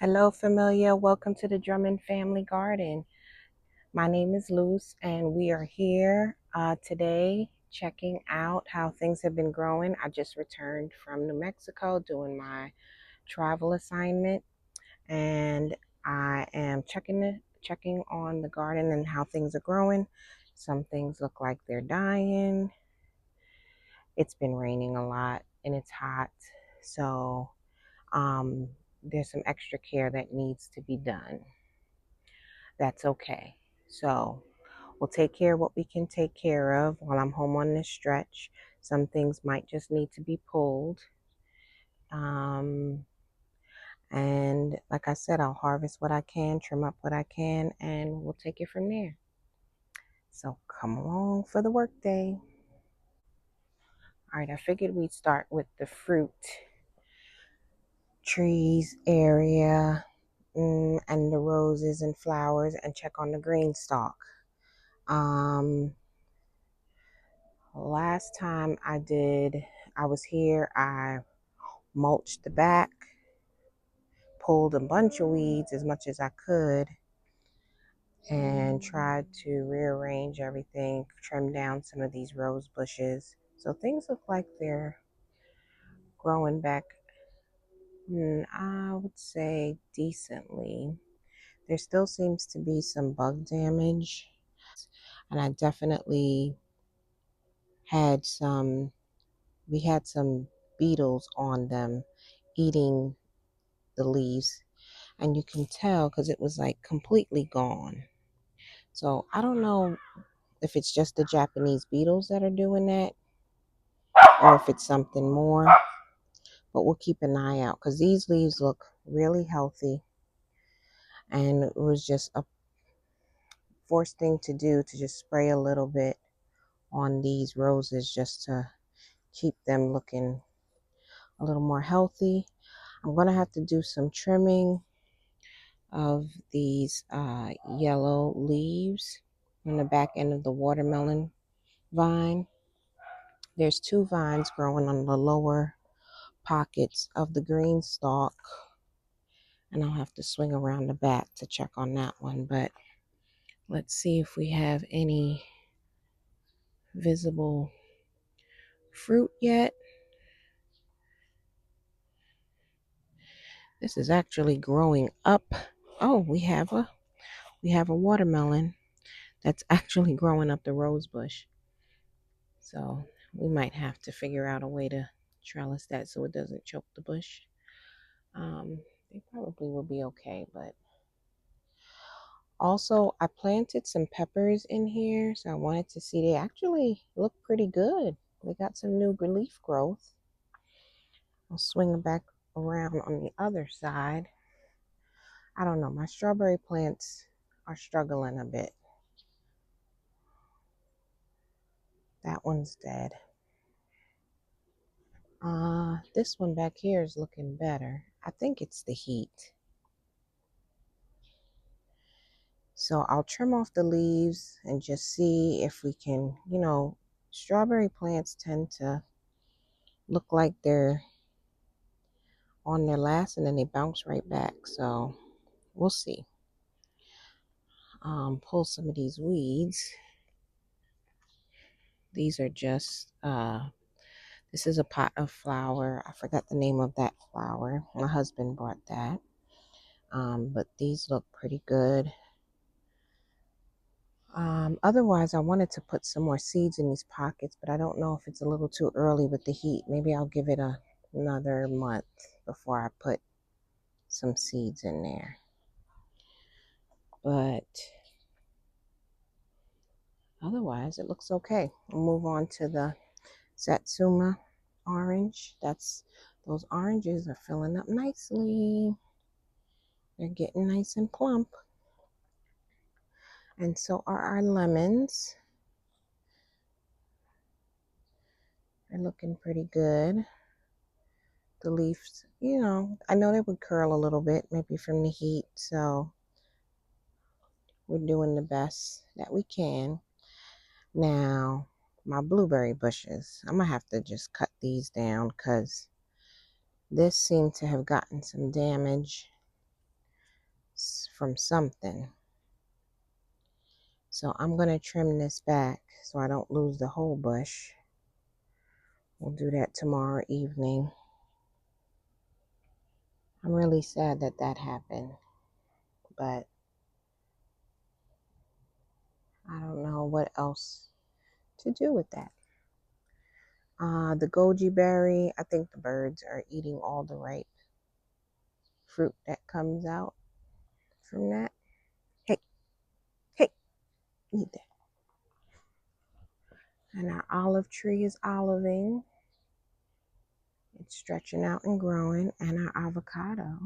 Hello, familia. Welcome to the Drummond Family Garden. My name is Luz, and we are here today checking out how things have been growing. I just returned from New Mexico doing my travel assignment, and I am checking on the garden and how things are growing. Some things look like they're dying. It's been raining a lot, and it's hot, so there's some extra care that needs to be done. That's okay. So we'll take care of what we can take care of while I'm home on this stretch. Some things might just need to be pulled. Um, and like I said, I'll harvest what I can, trim up what I can, and we'll take it from there. So come along for the work day. All right, I figured we'd start with the fruit trees area, and the roses and flowers, and check on the green stalk. Last time I was here, I mulched the back, pulled a bunch of weeds as much as I could, and tried to rearrange everything, trim down some of these rose bushes. So things look like they're growing back, I would say decently. There still seems to be some bug damage, and I definitely had some, we had some beetles on them eating the leaves, and you can tell because it was like completely gone. So I don't know if it's just the Japanese beetles that are doing that or if it's something more, but we'll keep an eye out because these leaves look really healthy, and it was just a forced thing to do to just spray a little bit on these roses just to keep them looking a little more healthy. I'm going to have to do some trimming of these yellow leaves on the back end of the watermelon vine. There's two vines growing on the lower pockets of the green stalk, and I'll have to swing around the back to check on that one. But let's see if we have any visible fruit yet. This is actually growing up. Oh, we have a watermelon that's actually growing up the rose bush. So we might have to figure out a way to trellis that so it doesn't choke the bush. They probably will be okay, but also I planted some peppers in here, so I wanted to see. They actually look pretty good. They got some new leaf growth. I'll swing it back around on the other side. I don't know, my strawberry plants are struggling a bit. That one's dead. This one back here is looking better. I think it's the heat. So I'll trim off the leaves and just see if we can, strawberry plants tend to look like they're on their last and then they bounce right back. So we'll see. Pull some of these weeds. These are just, this is a pot of flower. I forgot the name of that flower. My husband bought that. But these look pretty good. Otherwise, I wanted to put some more seeds in these pockets, but I don't know if it's a little too early with the heat. Maybe I'll give it another month before I put some seeds in there. But otherwise, it looks okay. We'll move on to the Satsuma orange. Those oranges are filling up nicely. They're getting nice and plump. And so are our lemons. They're looking pretty good. The leaves, I know they would curl a little bit, maybe from the heat. So we're doing the best that we can. Now, my blueberry bushes, I'm going to have to just cut these down because this seemed to have gotten some damage. from something. So I'm going to trim this back so I don't lose the whole bush. We'll do that tomorrow evening. I'm really sad that that happened, but I don't know what else to do with that. The goji berry, I think the birds are eating all the ripe fruit that comes out from that. Hey, hey, eat that. And our olive tree is oliving. It's stretching out and growing. And our avocado,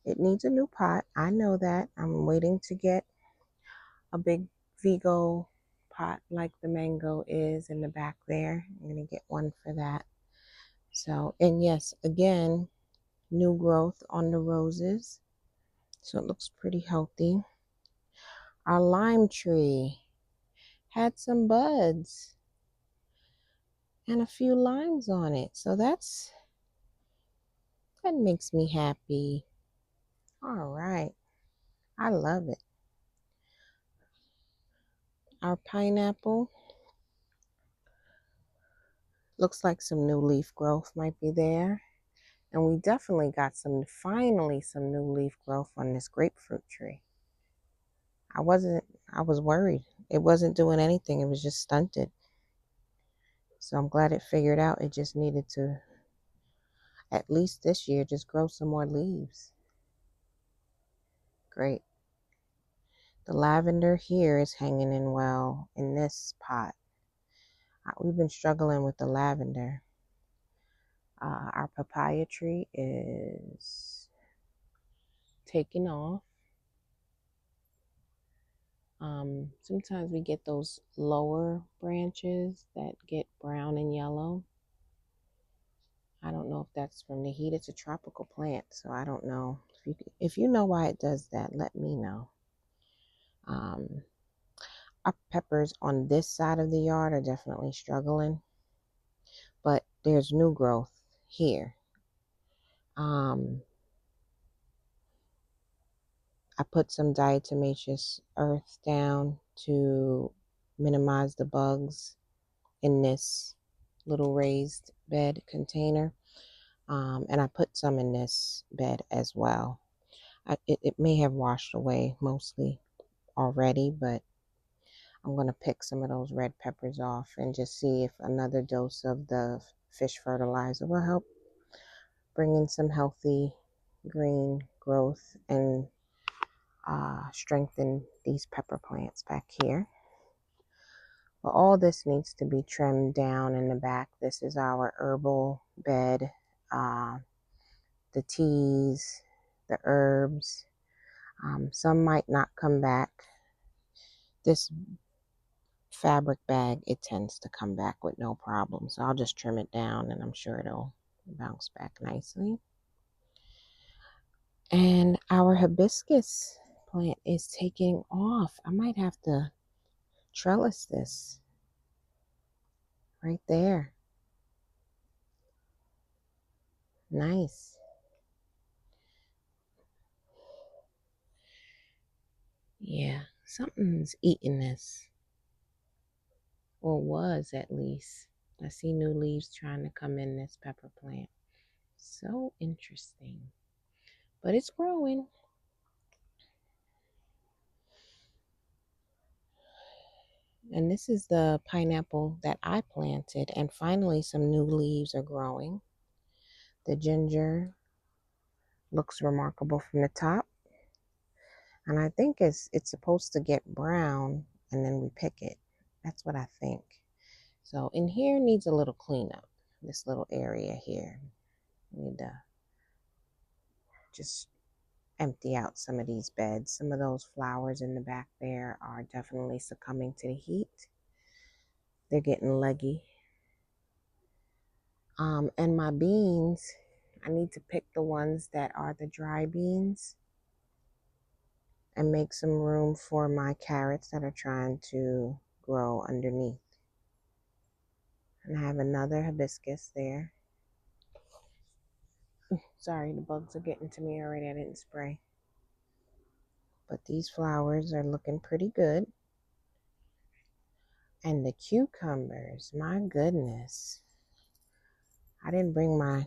it needs a new pot. I know that. I'm waiting to get a big Vigo pot like the mango is in the back there. I'm going to get one for that. So, and yes, again, new growth on the roses. So it looks pretty healthy. Our lime tree had some buds and a few limes on it. So that makes me happy. All right. I love it. Our pineapple looks like some new leaf growth might be there. And we definitely got finally some new leaf growth on this grapefruit tree. I was worried. It wasn't doing anything. It was just stunted. So I'm glad it figured out it just needed to, at least this year, just grow some more leaves. Great. The lavender here is hanging in well in this pot. We've been struggling with the lavender. Our papaya tree is taking off. Sometimes we get those lower branches that get brown and yellow. I don't know if that's from the heat. It's a tropical plant, so I don't know. If you know why it does that, let me know. Our peppers on this side of the yard are definitely struggling, but there's new growth here. I put some diatomaceous earth down to minimize the bugs in this little raised bed container. And I put some in this bed as well. It may have washed away mostly already, but I'm going to pick some of those red peppers off and just see if another dose of the fish fertilizer will help bring in some healthy green growth and strengthen these pepper plants back here. But all this needs to be trimmed down in the back. This is our herbal bed. The teas, the herbs. Some might not come back. This fabric bag, it tends to come back with no problem. So I'll just trim it down and I'm sure it'll bounce back nicely. And our hibiscus plant is taking off. I might have to trellis this right there. Nice. Yeah, something's eating this. Or was at least. I see new leaves trying to come in this pepper plant. So interesting. But it's growing. And this is the pineapple that I planted. And finally, some new leaves are growing. The ginger looks remarkable from the top. And I think it's supposed to get brown and then we pick it. That's what I think. So in here needs a little cleanup. This little area here. Need to just empty out some of these beds. Some of those flowers in the back there are definitely succumbing to the heat. They're getting leggy. And my beans, I need to pick the ones that are the dry beans and make some room for my carrots that are trying to grow underneath. And I have another hibiscus there. Sorry, the bugs are getting to me already. I didn't spray. But these flowers are looking pretty good. And the cucumbers, my goodness. I didn't bring my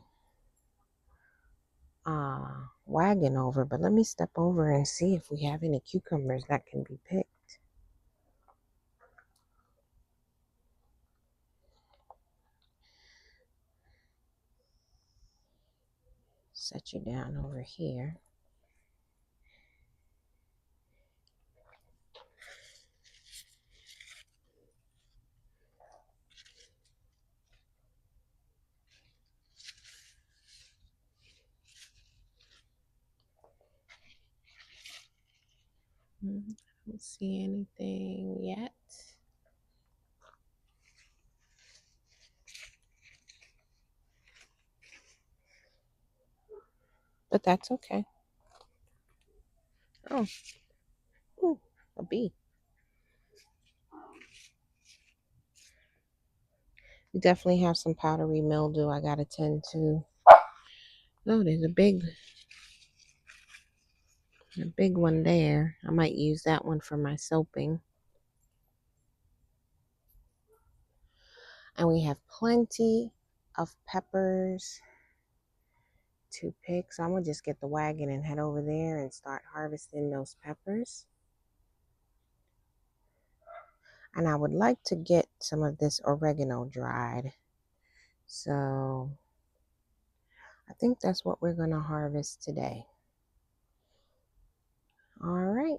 wagon over, but let me step over and see if we have any cucumbers that can be picked. Set you down over here. I don't see anything yet. But that's okay. Oh, ooh, a bee. We definitely have some powdery mildew I gotta tend to. Oh, there's a big one there. I might use that one for my soaping. And we have plenty of peppers to pick. So I'm gonna just get the wagon and head over there and start harvesting those peppers. And I would like to get some of this oregano dried. So I think that's what we're gonna harvest today. All right.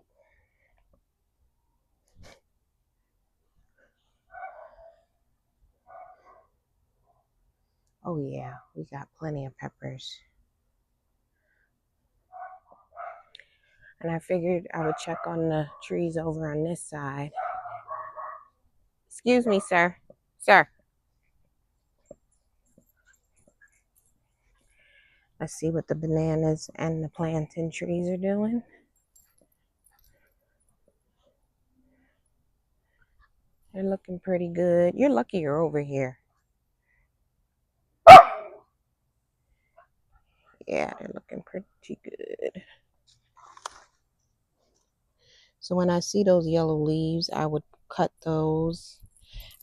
Oh yeah, we got plenty of peppers. And I figured I would check on the trees over on this side. Excuse me, sir. Sir. Let's see what the bananas and the plantain trees are doing. They're looking pretty good. You're lucky you're over here. Yeah, they're looking pretty good. So when I see those yellow leaves, I would cut those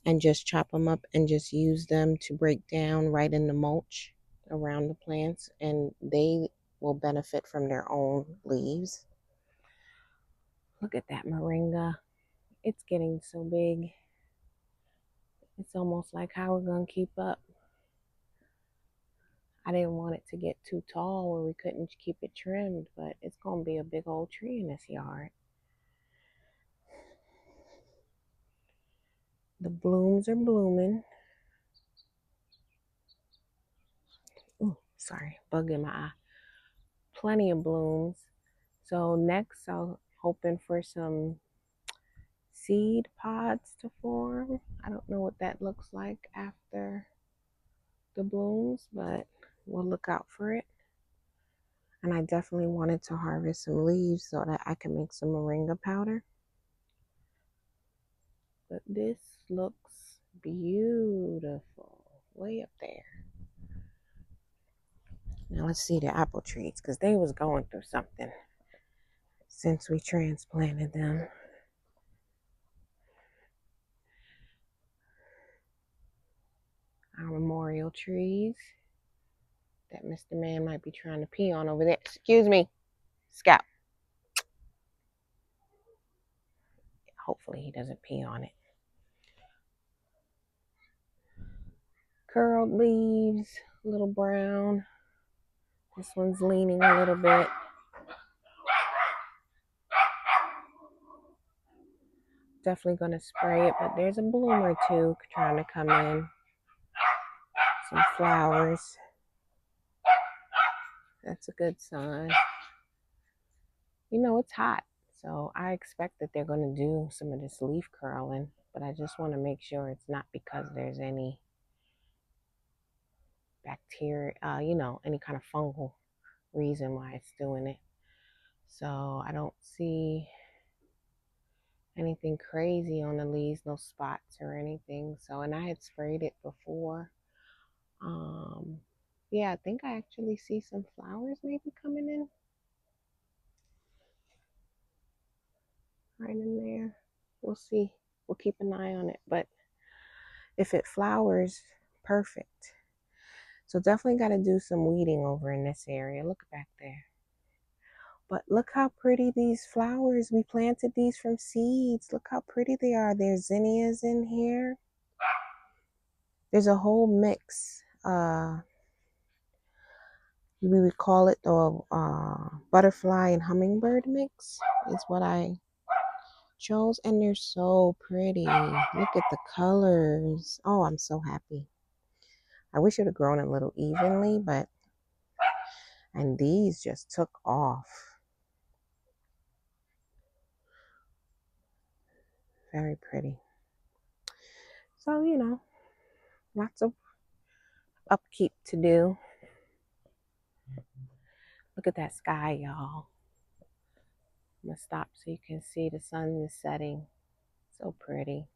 and just chop them up and just use them to break down right in the mulch around the plants, and they will benefit from their own leaves. Look at that moringa. It's getting so big. It's almost like how we're going to keep up. I didn't want it to get too tall where we couldn't keep it trimmed, but it's going to be a big old tree in this yard. The blooms are blooming. Ooh, sorry, bug in my eye. Plenty of blooms. So next, I'm hoping for some seed pods to form. I don't know what that looks like after the blooms, but we'll look out for it. And I definitely wanted to harvest some leaves so that I can make some moringa powder. But this looks beautiful. Way up there. Now let's see the apple trees, because they was going through something since we transplanted them. Our memorial trees that Mr. Man might be trying to pee on over there. Excuse me, Scout. Hopefully he doesn't pee on it. Curled leaves, a little brown. This one's leaning a little bit. Definitely going to spray it, but there's a bloom or two trying to come in. Some flowers. That's a good sign. You know, it's hot, so I expect that they're going to do some of this leaf curling, but I just want to make sure it's not because there's any bacteria, any kind of fungal reason why it's doing it. So I don't see anything crazy on the leaves, no spots or anything. So, and I had sprayed it before. Yeah, I think I actually see some flowers maybe coming in. right in there. We'll see. We'll keep an eye on it. But if it flowers, perfect. So definitely got to do some weeding over in this area. Look back there. But look how pretty these flowers. We planted these from seeds. Look how pretty they are. There's zinnias in here. There's a whole mix. We would call it the butterfly and hummingbird mix is what I chose. And they're so pretty. Look at the colors. Oh, I'm so happy. I wish it had grown a little evenly, and these just took off. Very pretty. So, lots of upkeep to do. Look at that sky, y'all. I'm gonna stop so you can see the sun is setting. So pretty.